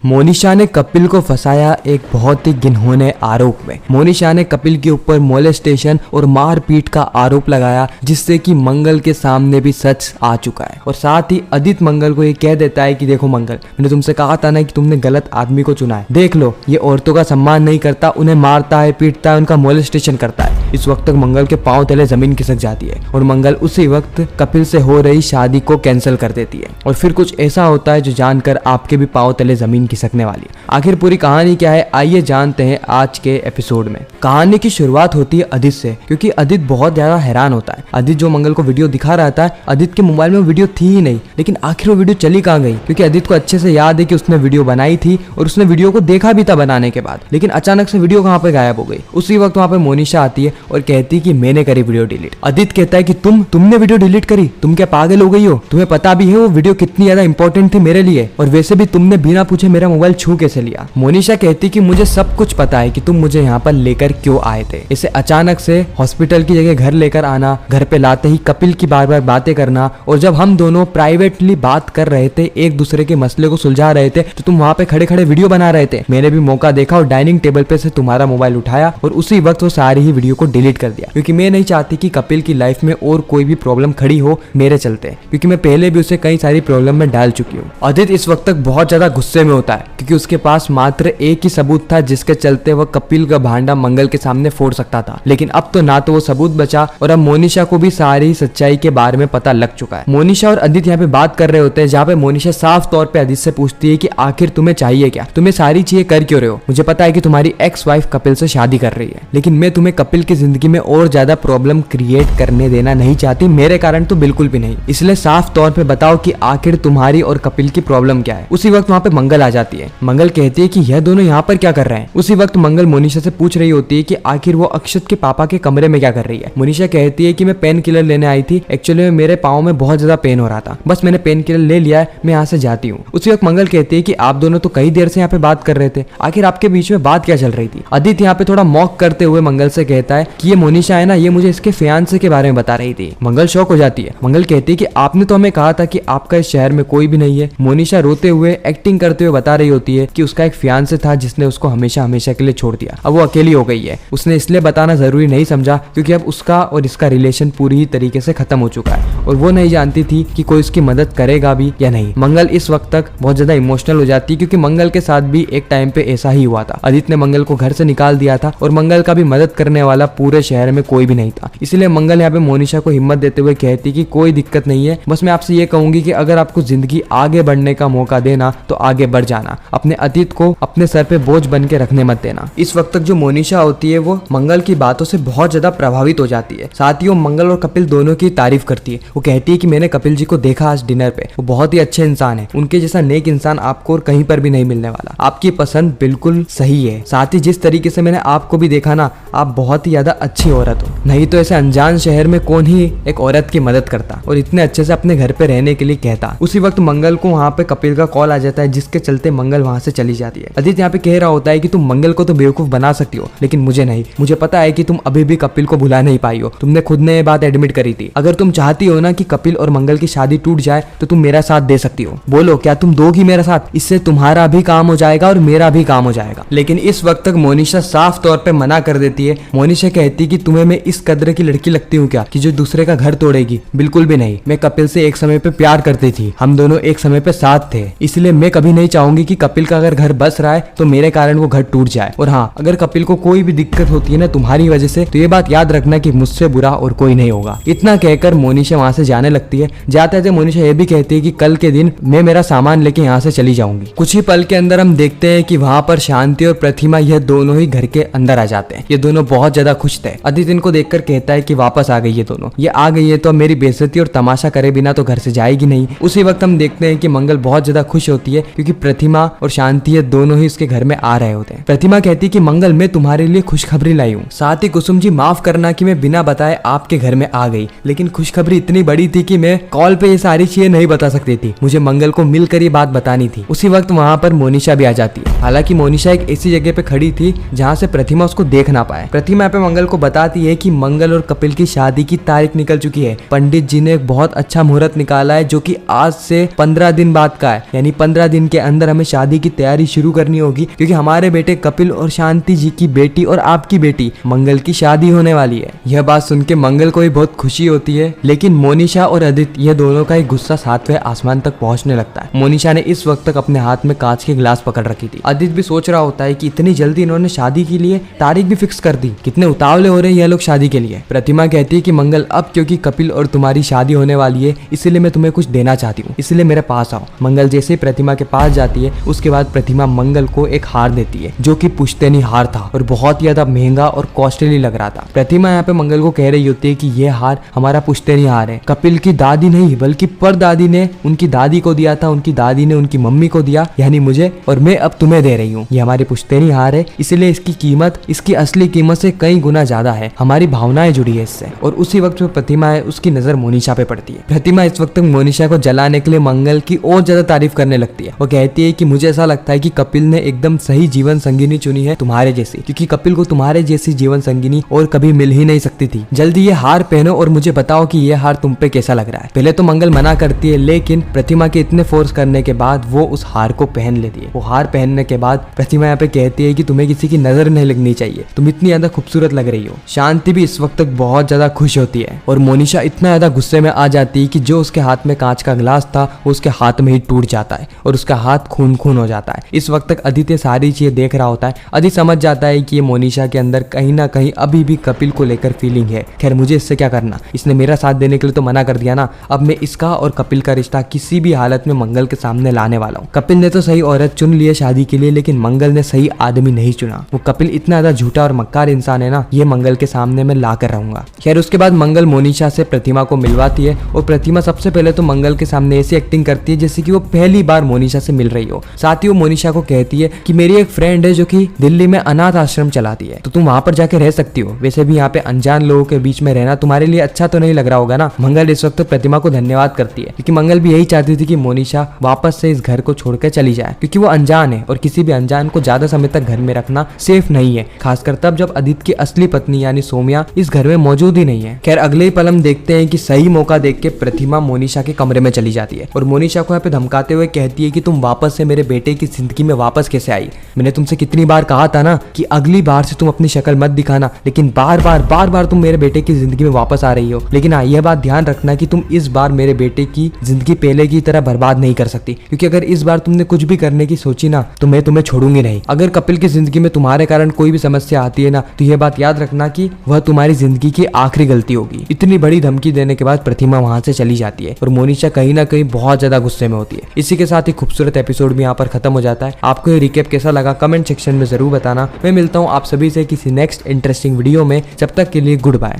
मोनिशा ने कपिल को फंसाया एक बहुत ही घिनौने आरोप में। मोनिशा ने कपिल के ऊपर मोलेस्टेशन और मारपीट का आरोप लगाया, जिससे कि मंगल के सामने भी सच आ चुका है। और साथ ही आदित्य मंगल को ये कह देता है कि देखो मंगल, मैंने तुमसे कहा था ना कि तुमने गलत आदमी को चुना है। देख लो, ये औरतों का सम्मान नहीं करता, उन्हें मारता है, पीटता है, उनका मोलेस्टेशन करता है। इस वक्त तक मंगल के पांव तले जमीन खिसक जाती है और मंगल उसी वक्त कपिल से हो रही शादी को कैंसिल कर देती है। और फिर कुछ ऐसा होता है जो जानकर आपके भी पांव तले जमीन खिसकने वाली है। आखिर पूरी कहानी क्या है, आइए जानते हैं आज के एपिसोड में। कहानी की शुरुआत होती है आदित्य से, क्योंकि आदित्य बहुत ज्यादा हैरान होता है। आदित्य जो मंगल को वीडियो दिखा रहा था, आदित्य के मोबाइल में वीडियो थी ही नहीं, लेकिन आखिर वो वीडियो चली कहाँ गई? क्योंकि आदित्य को अच्छे से याद है कि उसने वीडियो बनाई थी और उसने वीडियो को देखा भी था बनाने के बाद, लेकिन अचानक से वीडियो कहाँ पे गायब हो गई। उसी वक्त वहाँ पे मोनिशा आती है और कहती है कि मैंने करी वीडियो डिलीट। आदित्य कहता है कि तुमने वीडियो डिलीट करी? तुम क्या पागल हो गई हो? तुम्हें पता भी है वो वीडियो कितनी ज्यादा इंपॉर्टेंट थी मेरे लिए, और वैसे भी तुमने बिना पूछे मेरा मोबाइल छू कैसे लिया? मोनिशा कहती कि मुझे सब कुछ पता है कि तुम मुझे यहाँ पर लेकर क्यों आए थे। इसे अचानक से हॉस्पिटल की जगह घर लेकर आना, घर पे लाते ही कपिल की बार बार बातें करना, और जब हम दोनों प्राइवेटली बात कर रहे थे, एक दूसरे के मसले को सुलझा रहे थे, तो तुम वहाँ पे खड़े खड़े वीडियो बना रहे थे। मैंने भी मौका देखा और डाइनिंग टेबल पे से तुम्हारा मोबाइल उठाया और उसी वक्त वो सारी ही वीडियो को डिलीट कर दिया, क्योंकि मैं नहीं चाहती कि कपिल की लाइफ में और कोई भी प्रॉब्लम खड़ी हो मेरे चलते, क्योंकि मैं पहले भी उसे कई सारी प्रॉब्लम में डाल चुकी हूँ। आदित्य इस वक्त तक बहुत ज्यादा गुस्से में होता है, क्योंकि उसके पास मात्र एक ही सबूत था जिसके चलते वह कपिल का भांडा मंगल के सामने फोड़ सकता था, लेकिन अब तो ना तो वो सबूत बचा और अब मोनिशा को भी सारी सच्चाई के बारे में पता लग चुका है। मोनिशा और आदित्य यहाँ पे बात कर रहे होते हैं, जहाँ पे मोनिशा साफ तौर पे आदित्य से पूछती है कि आखिर तुम्हें चाहिए क्या? तुम्हें सारी चीजें कर क्यों रहे हो? मुझे पता है कि तुम्हारी एक्स वाइफ कपिल से शादी कर रही है, लेकिन मैं तुम्हें कपिल की जिंदगी में और ज्यादा प्रॉब्लम क्रिएट करने देना नहीं चाहती, मेरे कारण तो बिल्कुल भी नहीं। इसलिए साफ तौर पे बताओ कि आखिर तुम्हारी और कपिल की प्रॉब्लम क्या है। उसी वक्त वहाँ पे मंगल आ जाती है। मंगल कहती है कि यह दोनों यहाँ पर क्या कर रहे हैं। उसी वक्त मंगल मोनिशा से पूछ रही होती है कि आखिर वो अक्षत के पापा के कमरे में क्या कर रही है। मोनिशा कहती है कि मैं पेन किलर लेने आई थी, एक्चुअली में मेरे पाँव में बहुत ज्यादा पेन हो रहा था, बस मैंने पेन किलर ले लिया है, मैं यहाँ से जाती हूँ। उसी वक्त मंगल कहती है कि आप दोनों तो कई देर से यहाँ पे बात कर रहे थे, आखिर आपके बीच में बात क्या चल रही थी? आदित्य यहाँ पे थोड़ा मॉक करते हुए मंगल से कहता है कि ये मोनिशा है ना, ये मुझे इसके फियांसे के बारे में बता रही थी। मंगल शॉक हो जाती है। मंगल कहती है कि आपने तो हमें कहा था कि आपका इस शहर में कोई भी नहीं है। मोनिशा रोते हुए एक्टिंग करते हुए बता रही होती है कि उसका एक फियांसे था जिसने उसको हमेशा हमेशा के लिए छोड़ दिया, अब वो अकेली हो गई है। उसने इसलिए बताना जरूरी नहीं समझा क्योंकि अब उसका और इसका रिलेशन पूरी ही तरीके से खत्म हो चुका है, और वो नहीं जानती थी कि कोई उसकी मदद करेगा भी या नहीं। मंगल इस वक्त तक बहुत ज्यादा इमोशनल हो जाती है, क्योंकि मंगल के साथ भी एक टाइम पे ऐसा ही हुआ था। आदित्य ने मंगल को घर से निकाल दिया था और मंगल का भी मदद करने वाला पूरे शहर में कोई भी नहीं था। इसलिए मंगल यहाँ पे मोनिशा को हिम्मत देते हुए कहती कि कोई दिक्कत नहीं है, बस मैं आपसे ये कहूंगी कि अगर आपको जिंदगी आगे बढ़ने का मौका देना तो आगे बढ़ जाना, अपने अतीत को अपने सर पे बोझ बन के रखने मत देना। इस वक्त तक जो मोनिशा होती है वो मंगल की बातों से बहुत ज्यादा प्रभावित हो जाती है। साथ ही वो मंगल और कपिल दोनों की तारीफ करती है। वो कहती है कि मैंने कपिल जी को देखा आज डिनर पे, वो बहुत ही अच्छे इंसान है, उनके जैसा नेक इंसान आपको और कहीं पर भी नहीं मिलने वाला, आपकी पसंद बिल्कुल सही है। साथ ही जिस तरीके से मैंने आपको भी देखा ना, आप बहुत ही ज्यादा अच्छी औरत हो, नहीं तो ऐसे अनजान शहर में कौन ही एक औरत की मदद करता और इतने अच्छे से अपने घर पे रहने के लिए कहता। उसी वक्त मंगल को वहाँ पे कपिल का कॉल आ जाता है, जिसके चलते मंगल वहाँ से चली जाती है। आदित्य यहाँ पे कह रहा होता है कि तुम मंगल को तो बेवकूफ बना सकती हो, लेकिन मुझे नहीं। मुझे पता है कि तुम अभी भी कपिल को भुला नहीं पाई हो, तुमने खुद ने ये बात एडमिट करी थी। अगर तुम चाहती हो ना कि कपिल और मंगल की शादी टूट जाए तो तुम मेरा साथ दे सकती हो। बोलो, क्या तुम दोगी मेरा साथ? इससे तुम्हारा भी काम हो जाएगा और मेरा भी काम हो जाएगा। लेकिन इस वक्त तक मोनिशा साफ तौर पे मना कर देती है। मोनिशा कहती कि तुम्हें मैं इस कदर की लड़की लगती हूँ क्या कि जो दूसरे का घर तोड़ेगी? बिल्कुल भी नहीं। मैं कपिल से एक समय पे प्यार करती थी, हम दोनों एक समय पे साथ थे, इसलिए मैं कभी नहीं चाहूंगी कि कपिल का अगर घर बस रहा है तो मेरे कारण वो घर टूट जाए। और हाँ, अगर कपिल को कोई भी दिक्कत होती है ना तुम्हारी वजह से, तो ये बात याद रखना कि मुझसे बुरा और कोई नहीं होगा। इतना कहकर मोनिशा वहाँ से जाने लगती है। जाते जाते मोनिशा ये भी कहती है कि कल के दिन मैं मेरा सामान लेके यहाँ से चली जाऊंगी। कुछ ही पल के अंदर हम देखते हैं कि वहाँ पर शांति और प्रतिमा यह दोनों ही घर के अंदर आ जाते हैं। ये दोनों बहुत ज्यादा खुश थे। आदित्य इनको देखकर कहता है कि वापस आ गई है दोनों, ये आ गई है तो मेरी बेइज्जती और तमाशा करे बिना तो घर से जाएगी नहीं। उसी वक्त हम देखते हैं कि मंगल बहुत ज्यादा खुश होती है, क्योंकि प्रतिमा और शांति ये दोनों ही इसके घर में आ रहे होते हैं। प्रतिमा कहती है कि मंगल, मैं तुम्हारे लिए खुशखबरी लाई हूँ। साथ ही कुसुम जी, माफ करना कि मैं बिना बताए आपके घर में आ गई, लेकिन खुशखबरी इतनी बड़ी थी कि मैं कॉल पे ये सारी चीजें नहीं बता सकती थी, मुझे मंगल को मिलकर ये बात बतानी थी। उसी वक्त वहाँ पर मोनिशा भी आ जाती है। हालांकि मोनिशा एक ऐसी जगह पे खड़ी थी जहाँ से प्रतिमा उसको देख ना पाए। प्रतिमा पे मंगल को बताती है कि मंगल और कपिल की शादी की तारीख निकल चुकी है। पंडित जी ने एक बहुत अच्छा मुहूर्त निकाला है जो कि आज से 15 दिन बाद का है, यानी 15 दिन के अंदर हमें शादी की तैयारी शुरू करनी होगी, क्योंकि हमारे बेटे कपिल और शांति जी की बेटी और आपकी बेटी मंगल की शादी होने वाली है। यह बात सुन के मंगल को भी बहुत खुशी होती है, लेकिन मोनिशा और आदित्य ये दोनों का एक गुस्सा 7वें आसमान तक पहुंचने लगता है। मोनिशा ने इस वक्त तक अपने हाथ में कांच के गिलास पकड़ रखी थी। आदित्य भी सोच रहा होता है कि इतनी जल्दी इन्होंने शादी के लिए तारीख भी फिक्स कर दी, कितने उतावले हो रहे हैं ये लोग शादी के लिए। प्रतिमा कहती है कि मंगल अब क्योंकि कपिल और तुम्हारी शादी होने वाली है इसलिए मैं तुम्हें कुछ देना चाहती हूँ, इसलिए मेरे पास आओ। मंगल जैसे ही प्रतिमा के पास जाती है उसके बाद प्रतिमा मंगल को एक हार देती है जो कि पुश्तैनी हार था और बहुत ही ज्यादा महंगा और कॉस्टली लग रहा था। प्रतिमा यहाँ पे मंगल को कह रही होती है कि यह हार हमारा पुश्तैनी हार है, कपिल की दादी नहीं बल्कि परदादी ने उनकी दादी को दिया था, उनकी दादी ने उनकी मम्मी को दिया यानी मुझे, और मैं अब तुम्हें दे रही हूँ। ये हमारी पुश्तैनी हार है, इसलिए इसकी कीमत इसकी असली कीमत से कई गुना ज्यादा है, हमारी भावनाएं जुड़ी है इससे। और उसी वक्त जो प्रतिमा है उसकी नजर मोनिशा पे पड़ती है। प्रतिमा इस वक्त मोनिशा को जलाने के लिए मंगल की और ज्यादा तारीफ करने लगती है। वो कहती है कि मुझे ऐसा लगता है कि कपिल ने एकदम सही जीवन संगिनी चुनी है तुम्हारे जैसी, क्योंकि कपिल को तुम्हारे जैसी जीवन संगिनी और कभी मिल ही नहीं सकती थी। जल्दी ये हार पहनो और मुझे बताओ कि ये हार तुम पे कैसा लग रहा है। पहले तो मंगल मना करती है, लेकिन प्रतिमा के इतने फोर्स करने के बाद वो उस हार को पहन लेती है। वो हार पहनने के बाद प्रतिमा यहाँ पे कहती है कि तुम्हें किसी की नजर नहीं लगनी चाहिए, तुम इतनी ज्यादा खूबसूरत लग रही हो। शांति भी इस वक्त तक बहुत ज्यादा खुश होती है और मोनिशा इतना ज्यादा गुस्से में आ जाती है कि जो उसके हाथ में कांच का गिलास था वो उसके हाथ में ही टूट जाता है और उसका हाथ खून खून हो जाता है। इस वक्त तक आदित्य सारी चीजें देख रहा होता है। आदित्य समझ जाता है कि ये मोनिशा के अंदर कहीं ना कहीं अभी भी कपिल को लेकर फीलिंग है। खैर मुझे इससे क्या करना, इसने मेरा साथ देने के लिए तो मना कर दिया ना, अब मैं इसका और कपिल का रिश्ता किसी भी हालत में मंगल के सामने लाने वाला हूँ। कपिल ने तो सही औरत चुन ली है शादी के लिए, लेकिन मंगल ने सही आदमी नहीं चुना। वो कपिल इतना ज्यादा झूठा और मक्कार इंसान है ना, ये मंगल के सामने मैं ला कर रहूंगा। खैर उसके बाद मंगल मोनिशा से प्रतिमा को मिलवाती है और प्रतिमा सबसे पहले तो मंगल के सामने ऐसी एक्टिंग करती है जैसे कि वो पहली बार मोनिशा से मिल रही हो। साथ ही वो मोनिशा को कहती है कि मेरी एक फ्रेंड है जो कि दिल्ली में अनाथ आश्रम चलाती है, तो तुम वहां पर जाके रह सकती हो। वैसे भी यहाँ पे अनजान लोगों के बीच में रहना तुम्हारे लिए अच्छा तो नहीं लग रहा होगा ना। मंगल इस वक्त प्रतिमा को धन्यवाद करती है, क्योंकि मंगल भी यही चाहती थी कि मोनिशा वापस से इस घर को छोड़कर चली जाए, क्योंकि वो अनजान है और किसी भी अनजान को ज्यादा समय तक घर में रखना सेफ नहीं है, खासकर तब जब आदित्य की असली पत्नी यानी सोम्या इस घर में मौजूद ही नहीं है। खैर अगले ही पल हम देखते हैं कि सही मौका देख के प्रतिमा मोनिशा के कमरे में चली जाती है और मोनिशा को यहाँ पे धमकाते हुए कहती है कि तुम वापस से मेरे बेटे की जिंदगी में वापस कैसे आई। मैंने तुमसे कितनी बार कहा था ना कि अगली बार से तुम अपनी शक्ल मत दिखाना, लेकिन बार बार तुम मेरे बेटे की जिंदगी में वापस आ रही हो। लेकिन हाँ यह बात ध्यान रखना कि तुम इस बार मेरे बेटे की जिंदगी पहले की तरह बर्बाद नहीं कर सकती, क्योंकि अगर इस बार तुमने कुछ भी करने की सोची ना तो मैं तुम्हें छोड़ूंगी नहीं। अगर कपिल की जिंदगी में तुम्हारे कारण कोई भी समस्या आती है ना तो यह बात याद रखना कि वह तुम्हारी जिंदगी की आखिरी गलती होगी। इतनी बड़ी धमकी देने के बाद प्रतिमा वहां से चली जाती है और मोनिशा कहीं ना कहीं बहुत ज्यादा गुस्से में होती है। इसी के साथ ही खूबसूरत एपिसोड भी यहाँ पर खत्म हो जाता है। आपको ये रिकैप कैसा लगा कमेंट सेक्शन में जरूर बताना। मैं मिलता हूँ आप सभी से किसी नेक्स्ट इंटरेस्टिंग वीडियो में, जब तक के लिए गुड बाय।